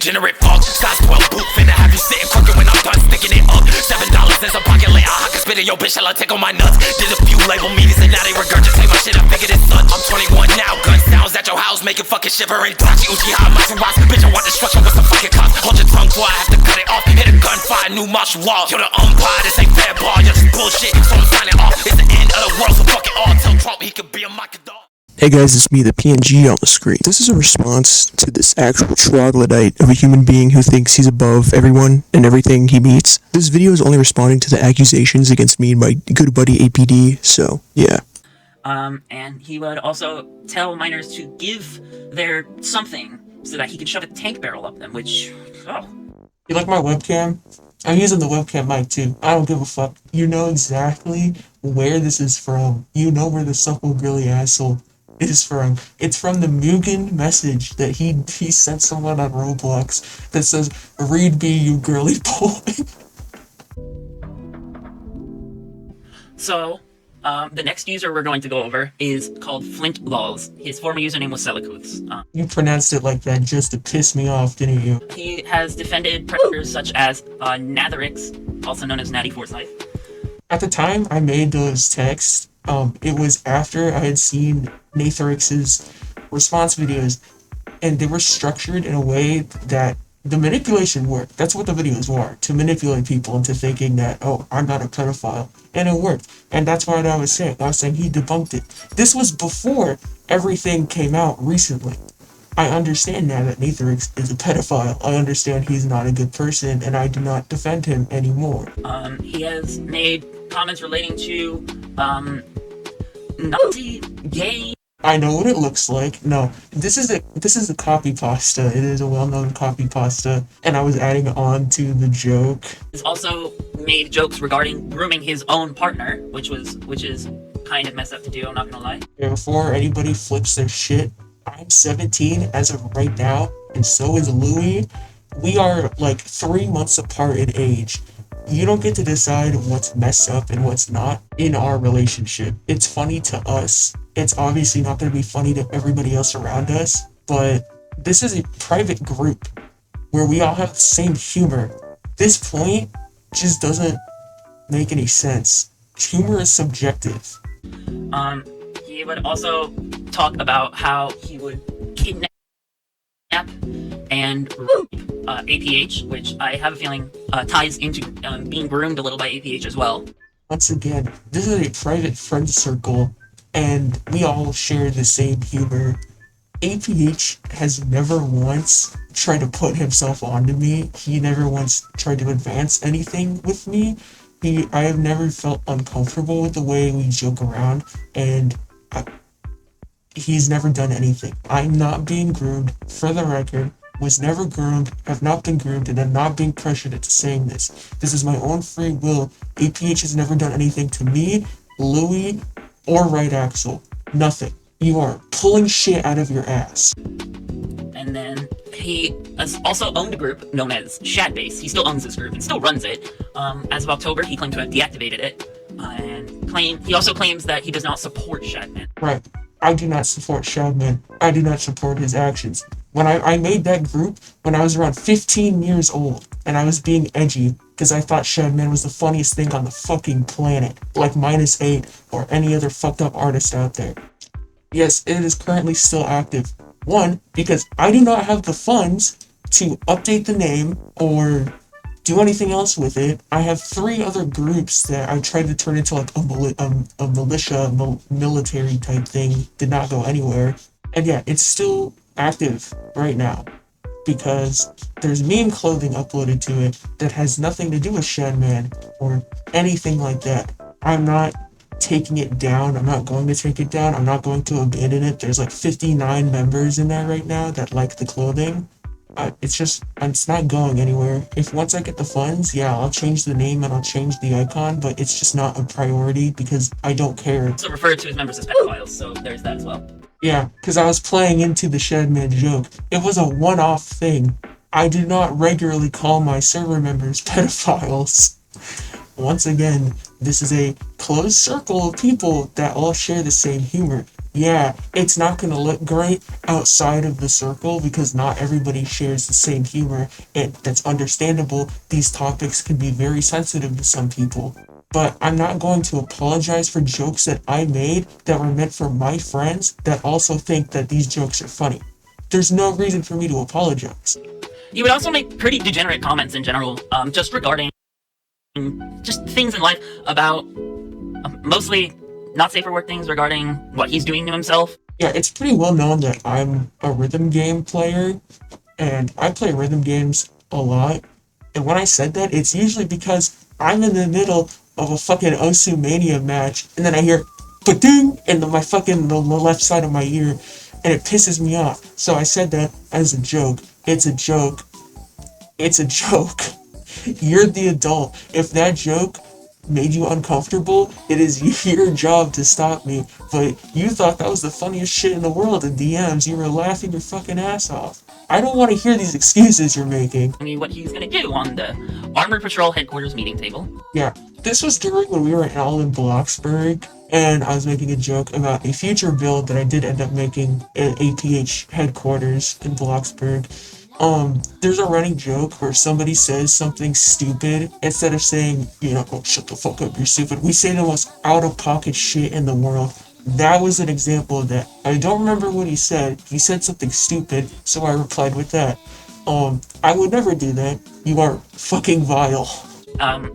degenerate fuck. Size 12 boot, finna have you sitting crooked when I'm done sticking it up. $7 in some pocket later, I can spit in your bitch, shall I take on my nuts? Did a few label meetings and now they regurgitate my shit, I figured it's such. I'm 21 now, gun sounds at your house, making fucking shivering. Dachi Uchiha, Maserati, bitch, I want destruction with some fucking cops. Hold your tongue before I have to cut it off. Hit a gunfire, new martial law. You're the umpire, this ain't fair ball, you're just bullshit, so I'm signing off. It's the end of the world, so fuck it all. Tell Trump he could be a Macadam. Hey guys, it's me, the PNG on the screen. This is a response to this actual troglodyte of a human being who thinks he's above everyone and everything he meets. This video is only responding to the accusations against me and my good buddy APD, so yeah. And he would also tell minors to give their something so that he could shove a tank barrel up them, which, oh. You like my webcam? I'm using the webcam mic too. I don't give a fuck. You know exactly where this is from. You know where the supple girly asshole is from. It's from the MUGEN message that he sent someone on Roblox that says, "Read me, you girly boy." So, the next user we're going to go over is called Flint Lols. His former username was Selikuths. You pronounced it like that just to piss me off, didn't you? He has defended predators such as Natherix, also known as Natty Forsyth. At the time I made those texts, it was after I had seen Natherix's response videos, and they were structured in a way that the manipulation worked. That's what the videos were, to manipulate people into thinking that, oh, I'm not a pedophile. And it worked. And that's what I was saying. I was saying he debunked it. This was before everything came out recently. I understand now that Natherix is a pedophile. I understand he's not a good person, and I do not defend him anymore. He has made comments relating to, Nazi, gay. I know what it looks like. No, this is a copy pasta. It is a well-known copy pasta, and I was adding on to the joke. He's also made jokes regarding grooming his own partner, which is kind of messed up to do, I'm not gonna lie. Before anybody flips their shit, I'm 17 as of right now, and so is Louis. We are like 3 months apart in age. You don't get to decide what's messed up and what's not in our relationship. It's funny to us. It's obviously not going to be funny to everybody else around us, but this is a private group where we all have the same humor. This point just doesn't make any sense. Humor is subjective. He would also talk about how he would kidnap and rape APH, which I have a feeling ties into being groomed a little by APH as well. Once again, this is a private friend circle, and we all share the same humor. APH has never once tried to put himself onto me. He never once tried to advance anything with me. I have never felt uncomfortable with the way we joke around, and he's never done anything. I'm not being groomed, for the record. Was never groomed, have not been groomed, and I'm not being pressured into saying this. This is my own free will. APH has never done anything to me, Louis, or Right Axel. Nothing. You are pulling shit out of your ass. And then he has also owned a group known as Shadbase. He still owns this group and still runs it. As of October, he claimed to have deactivated it, and he also claims that he does not support Shadman. Right. I do not support Shadman. I do not support his actions. When I made that group when I was around 15 years old, and I was being edgy because I thought Shadman was the funniest thing on the fucking planet, like -8 or any other fucked up artist out there. Yes, it is currently still active. One, because I do not have the funds to update the name or do anything else with it. I have 3 other groups that I tried to turn into like a militia, military type thing. Did not go anywhere. And yeah, it's still active right now because there's meme clothing uploaded to it that has nothing to do with Shadman or anything like that. I'm not taking it down. I'm not going to take it down. I'm not going to abandon it. There's like 59 members in there right now that like the clothing. It's not going anywhere. If once I get the funds, yeah, I'll change the name and I'll change the icon, but it's just not a priority because I don't care. Also referred to his members as pedophiles, so there's that as well. Yeah, because I was playing into the Shadman joke. It was a one-off thing. I do not regularly call my server members pedophiles. Once again, this is a closed circle of people that all share the same humor. yeah, it's not gonna look great outside of the circle because not everybody shares the same humor, and that's understandable. These topics can be very sensitive to some people. But I'm not going to apologize for jokes that I made that were meant for my friends that also think that these jokes are funny. There's no reason for me to apologize. He would also make pretty degenerate comments in general, just regarding just things in life about mostly not safe for work things regarding what he's doing to himself. Yeah, it's pretty well known that I'm a rhythm game player, and I play rhythm games a lot. And when I said that, it's usually because I'm in the middle of a fucking Osu Mania match, and then I hear ba-ding in my fucking the left side of my ear, and it pisses me off. So I said that as a joke. It's a joke. It's a joke. You're the adult. If that joke made you uncomfortable, it is your job to stop me. But you thought that was the funniest shit in the world in DMs. You were laughing your fucking ass off. I don't want to hear these excuses you're making. I mean, what he's gonna do on the Armored Patrol headquarters meeting table. Yeah, this was during when we were all in Bloxburg, and I was making a joke about a future build that I did end up making at APH headquarters in Bloxburg. There's a running joke where somebody says something stupid, instead of saying, oh, shut the fuck up, you're stupid, we say the most out-of-pocket shit in the world. That was an example of that. I don't remember what he said. He said something stupid, so I replied with that. I would never do that. You are fucking vile.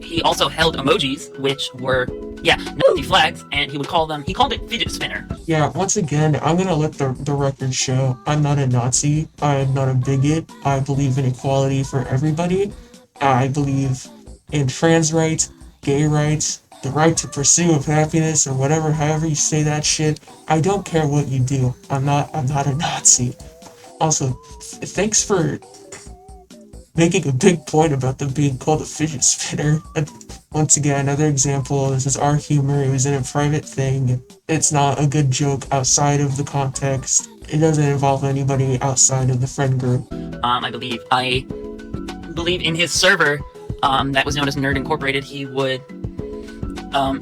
He also held emojis, which were, Nazi flags, and he called it fidget spinner. Yeah, once again, I'm gonna let the record show. I'm not a Nazi. I'm not a bigot. I believe in equality for everybody. I believe in trans rights, gay rights, the right to pursue of happiness, or whatever, however you say that shit. I don't care what you do. I'm not a Nazi. Also, thanks for making a big point about them being called a fidget spinner. And once again, another example, this is our humor, it was in a private thing. It's not a good joke outside of the context. It doesn't involve anybody outside of the friend group. I believe in his server, that was known as Nerd Incorporated, he would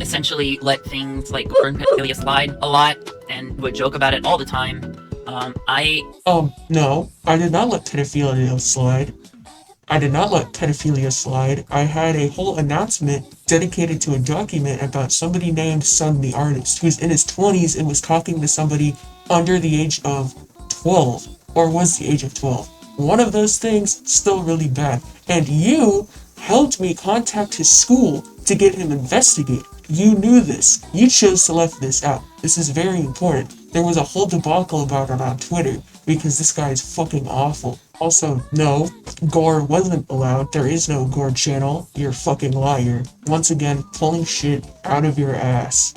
essentially let things like gore and pedophilia slide a lot, and would joke about it all the time. No, I did not let pedophilia slide. I had a whole announcement dedicated to a document about somebody named Sun the Artist, who's in his 20s and was talking to somebody under the age of 12, or was the age of 12. One of those things, still really bad. And you helped me contact his school to get him investigated. You knew this. You chose to left this out. This is very important. There was a whole debacle about it on Twitter, because this guy is fucking awful. Also, no, gore wasn't allowed. There is no gore channel. You're a fucking liar. Once again, pulling shit out of your ass.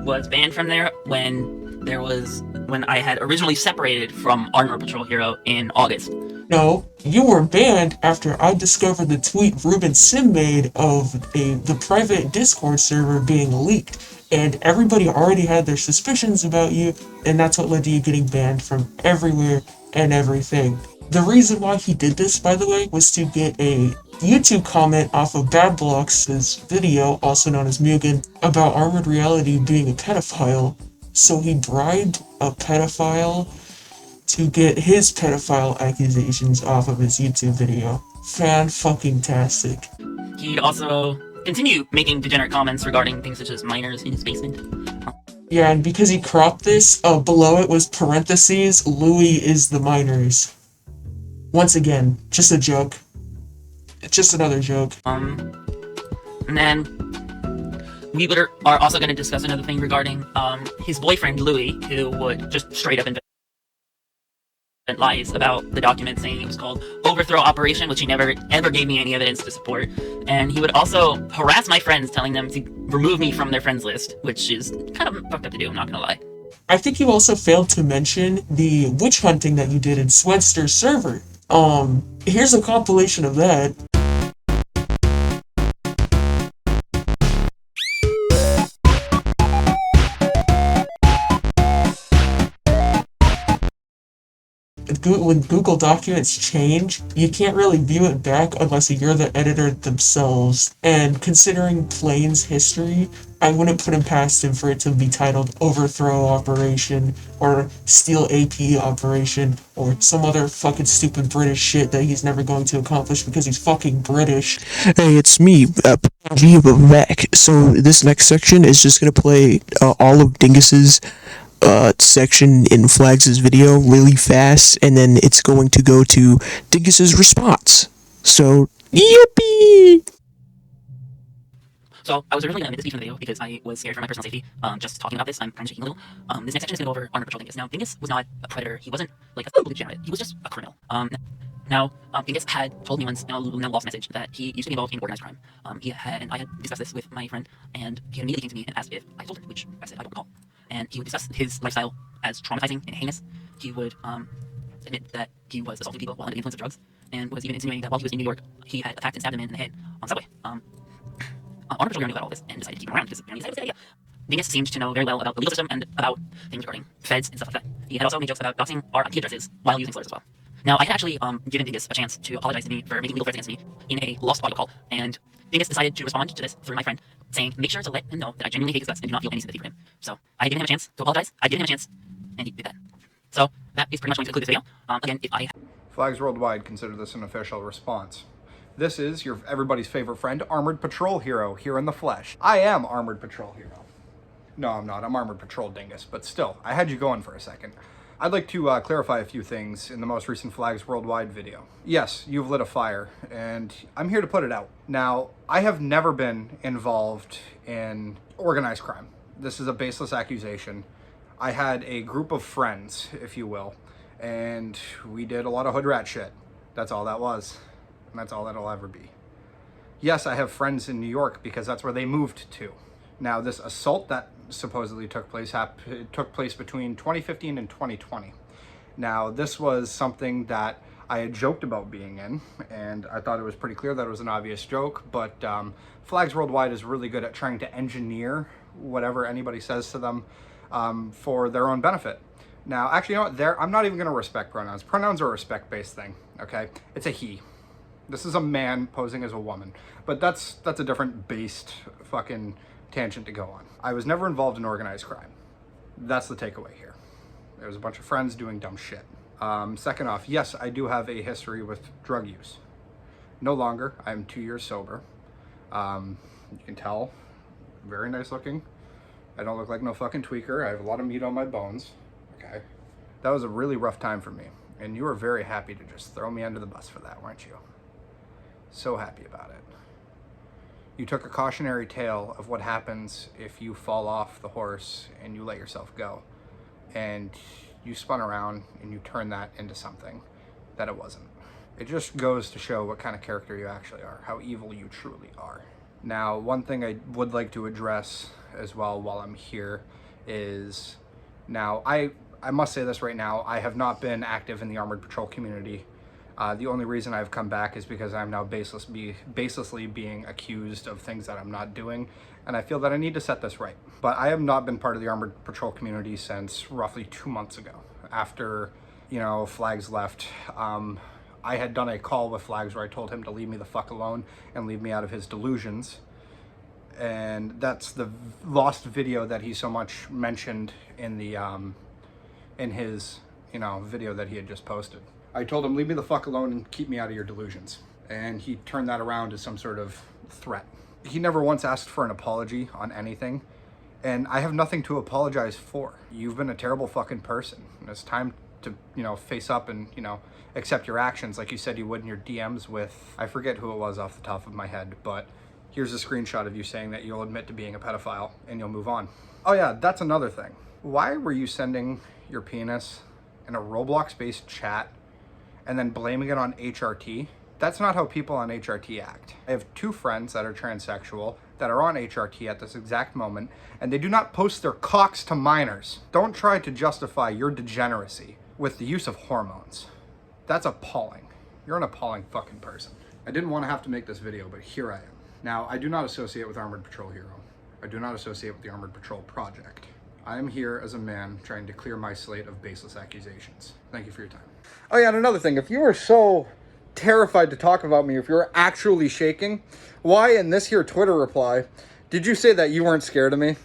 Was banned from there when I had originally separated from Armored Patrol Hero in August. No, you were banned after I discovered the tweet Ruben Sim made of the private Discord server being leaked. And everybody already had their suspicions about you, and that's what led to you getting banned from everywhere and everything. The reason why he did this, by the way, was to get a YouTube comment off of Bad Blocks' video, also known as MUGEN, about ArmoredReality being a pedophile. So he bribed a pedophile to get his pedophile accusations off of his YouTube video. Fan-fucking-tastic. He'd also continue making degenerate comments regarding things such as minors in his basement. Yeah, and because he cropped this, below it was parentheses, Louis is the minors. Once again, just a joke. It's just another joke. And then we are also going to discuss another thing regarding his boyfriend Louis, who would just straight up invent lies about the document, saying it was called Overthrow Operation, which he never ever gave me any evidence to support. And he would also harass my friends, telling them to remove me from their friends list, which is kind of fucked up to do, I'm not gonna lie. I think you also failed to mention the witch hunting that you did in Swedster's server. Here's a compilation of that. when Google documents change, you can't really view it back unless you're the editor themselves. And considering Plain's history, I wouldn't put him past him for it to be titled Overthrow Operation, or Steal AP Operation, or some other fucking stupid British shit that he's never going to accomplish because he's fucking British. Hey, it's me, G back. So this next section is just gonna play all of Dingus's section in Flags' video really fast, and then it's going to go to Dingus's response. So, yippee! So I was originally going to omit this piece from the video because I was scared for my personal safety. Just talking about this, I'm kind of shaking a little. This next section is going to go over Armored Patrol Dingus. Now, Dingus was not a predator. He wasn't like a feeble degenerate. He was just a criminal. Now, Dingus had told me once in a lost message that he used to be involved in organized crime. And I had discussed this with my friend, and he immediately came to me and asked if I told her, which I said I don't recall. And he would discuss his lifestyle as traumatizing and heinous. He would admit that he was assaulting people while under the influence of drugs, and was even insinuating that while he was in New York, he had attacked and stabbed a man in the head on subway. Armored Patrol knew about all this and decided to keep him around because apparently he said it was a good idea. Dingus seemed to know very well about the legal system and about things regarding feds and stuff like that. He had also made jokes about doxing our IP addresses while using slurs as well. Now, I had actually given Dingus a chance to apologize to me for making legal threats against me in a lost audio call, and Dingus decided to respond to this through my friend, saying, make sure to let him know that I genuinely hate his guts and do not feel any sympathy for him. So, I had given him a chance to apologize, I gave him a chance, and he did that. So, that is pretty much going to conclude this video. Again, if I... Flags Worldwide consider this an official response. This is your everybody's favorite friend, Armored Patrol Hero, here in the flesh. I am Armored Patrol Hero. No, I'm not. I'm Armored Patrol Dingus, but still, I had you going for a second. I'd like to clarify a few things in the most recent Flags Worldwide video. Yes, you've lit a fire, and I'm here to put it out. Now, I have never been involved in organized crime. This is a baseless accusation. I had a group of friends, if you will, and we did a lot of hood rat shit. That's all that was. And that's all that'll ever be. Yes, I have friends in New York because that's where they moved to. Now, this assault that supposedly took place between 2015 and 2020. Now, this was something that I had joked about being in, and I thought it was pretty clear that it was an obvious joke, but Flags Worldwide is really good at trying to engineer whatever anybody says to them for their own benefit. Now, actually, you know what? I'm not even going to respect pronouns. Pronouns are a respect-based thing, okay? It's a he. This is a man posing as a woman, but that's a different based fucking tangent to go on. I was never involved in organized crime. That's the takeaway here. There was a bunch of friends doing dumb shit. Second off, yes, I do have a history with drug use. No longer. I'm 2 years sober. You can tell, very nice looking. I don't look like no fucking tweaker. I have a lot of meat on my bones. Okay. That was a really rough time for me, and you were very happy to just throw me under the bus for that, weren't you? So happy about it. You took a cautionary tale of what happens if you fall off the horse and you let yourself go. And you spun around and you turned that into something that it wasn't. It just goes to show what kind of character you actually are, how evil you truly are. Now, one thing I would like to address as well while I'm here is, now, I must say this right now, I have not been active in the Armored Patrol community. The only reason I've come back is because I'm now baselessly being accused of things that I'm not doing, and I feel that I need to set this right. But I have not been part of the Armored Patrol community since roughly 2 months ago. After, you know, Flags left, I had done a call with Flags where I told him to leave me the fuck alone and leave me out of his delusions. And that's the lost video that he so much mentioned in the, in his, you know, video that he had just posted. I told him, leave me the fuck alone and keep me out of your delusions. And he turned that around as some sort of threat. He never once asked for an apology on anything, and I have nothing to apologize for. You've been a terrible fucking person, and it's time to, you know, face up and, you know, accept your actions like you said you would in your DMs with, I forget who it was off the top of my head, but here's a screenshot of you saying that you'll admit to being a pedophile and you'll move on. Oh yeah, that's another thing. Why were you sending your penis in a Roblox-based chat and then blaming it on HRT? That's not how people on HRT act. I have 2 friends that are transsexual that are on HRT at this exact moment, and they do not post their cocks to minors. Don't try to justify your degeneracy with the use of hormones. That's appalling. You're an appalling fucking person. I didn't want to have to make this video, but here I am. Now, I do not associate with Armored Patrol Hero. I do not associate with the Armored Patrol Project. I am here as a man trying to clear my slate of baseless accusations. Thank you for your time. Oh yeah, and another thing, if you were so terrified to talk about me, if you were actually shaking, why in this here Twitter reply did you say that you weren't scared of me?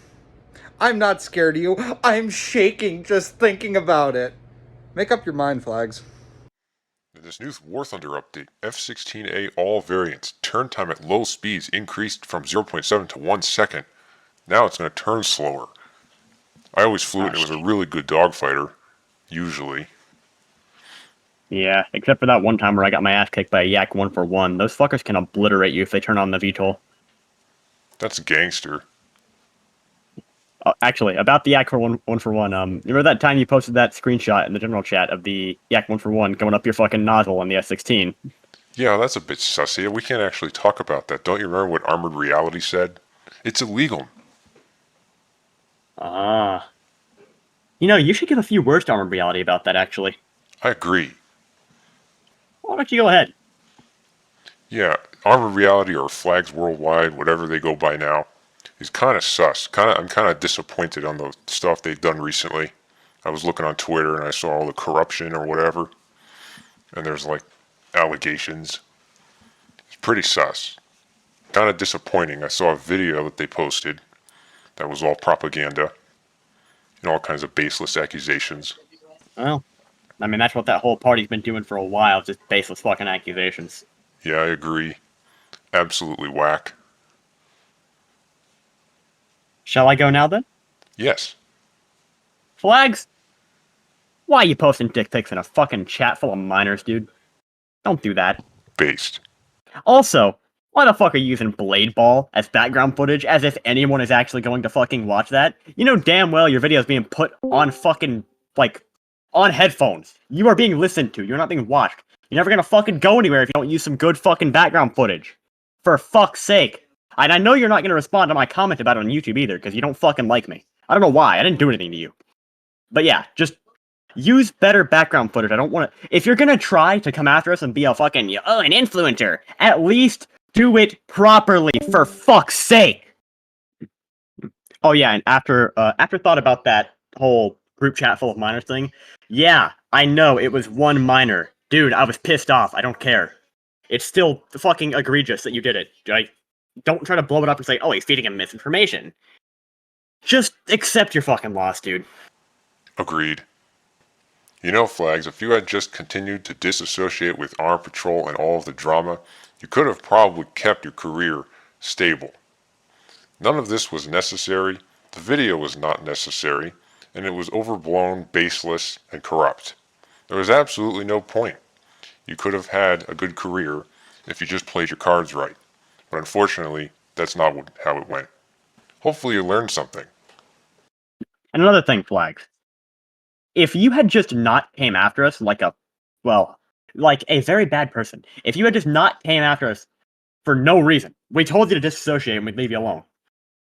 I'm not scared of you. I'm shaking just thinking about it. Make up your mind, Flags. In this new War Thunder update, F-16A all variants turn time at low speeds increased from 0.7 to 1 second. Now it's going to turn slower. I always flew it and it was a really good dogfighter, usually. Yeah, except for that one time where I got my ass kicked by a Yak 1-for-1. Those fuckers can obliterate you if they turn on the VTOL. That's a gangster. Actually, about the Yak 1-for-1, remember that time you posted that screenshot in the general chat of the Yak 1-for-1 going up your fucking nozzle on the F-16? Yeah, that's a bit sussy. We can't actually talk about that. Don't you remember what ArmoredReality said? It's illegal. Ah. You know, you should give a few words to ArmoredReality about that, actually. I agree. Why don't you go ahead? Yeah, ArmoredReality or FlagsWorldWide, whatever they go by now, is kind of sus. I'm kind of disappointed on the stuff they've done recently. I was looking on Twitter and I saw all the corruption or whatever, and there's like allegations. It's pretty sus. Kind of disappointing. I saw a video that they posted that was all propaganda and all kinds of baseless accusations. Well, I mean, that's what that whole party's been doing for a while, just baseless fucking accusations. Yeah, I agree. Absolutely whack. Shall I go now, then? Yes. Flags? Why are you posting dick pics in a fucking chat full of minors, dude? Don't do that. Based. Also, why the fuck are you using Blade Ball as background footage as if anyone is actually going to fucking watch that? You know damn well your video is being put on fucking, like, on headphones. You are being listened to. You're not being watched. You're never gonna fucking go anywhere if you don't use some good fucking background footage. For fuck's sake. And I know you're not gonna respond to my comment about it on YouTube either, because you don't fucking like me. I don't know why. I didn't do anything to you. But yeah, just use better background footage. I don't want to... If you're gonna try to come after us and be a fucking, an influencer, at least do it properly, for fuck's sake! Oh yeah, and after thought about that whole group chat full of minors thing, yeah, I know, it was one minor. Dude, I was pissed off. I don't care. It's still fucking egregious that you did it. Don't try to blow it up and say, oh, he's feeding him misinformation. Just accept your fucking loss, dude. Agreed. You know, Flags, if you had just continued to disassociate with Armored Patrol and all of the drama, you could have probably kept your career stable. None of this was necessary, the video was not necessary, and it was overblown, baseless, and corrupt. There was absolutely no point. You could have had a good career if you just played your cards right. But unfortunately, that's not how it went. Hopefully you learned something. And another thing, Flags. If you had just not came after us like a very bad person, if you had just not came after us for no reason, we told you to disassociate and we'd leave you alone,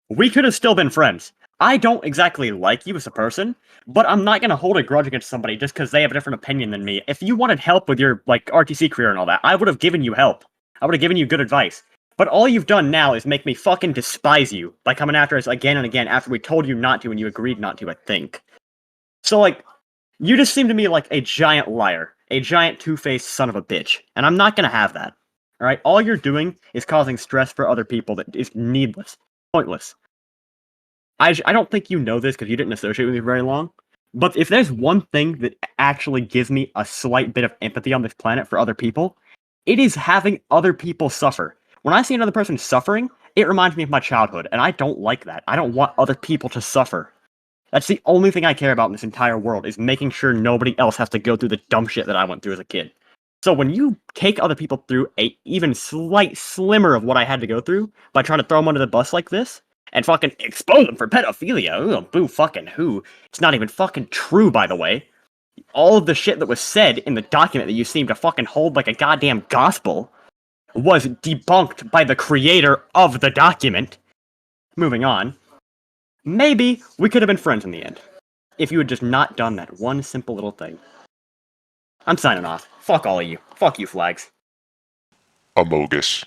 we could have still been friends. I don't exactly like you as a person, but I'm not going to hold a grudge against somebody just because they have a different opinion than me. If you wanted help with your, RTC career and all that, I would have given you help. I would have given you good advice. But all you've done now is make me fucking despise you by coming after us again and again after we told you not to and you agreed not to, I think. So, you just seem to me like a giant liar. A giant two-faced son of a bitch. And I'm not going to have that. Alright? All you're doing is causing stress for other people that is needless. Pointless. I don't think you know this because you didn't associate with me very long, but if there's one thing that actually gives me a slight bit of empathy on this planet for other people, it is having other people suffer. When I see another person suffering, it reminds me of my childhood, and I don't like that. I don't want other people to suffer. That's the only thing I care about in this entire world, is making sure nobody else has to go through the dumb shit that I went through as a kid. So when you take other people through a even slight slimmer of what I had to go through by trying to throw them under the bus like this, and fucking expose them for pedophilia. Ooh, boo fucking who. It's not even fucking true, by the way. All of the shit that was said in the document that you seem to fucking hold like a goddamn gospel was debunked by the creator of the document. Moving on. Maybe we could have been friends in the end. If you had just not done that one simple little thing. I'm signing off. Fuck all of you. Fuck you, Flags. Amogus.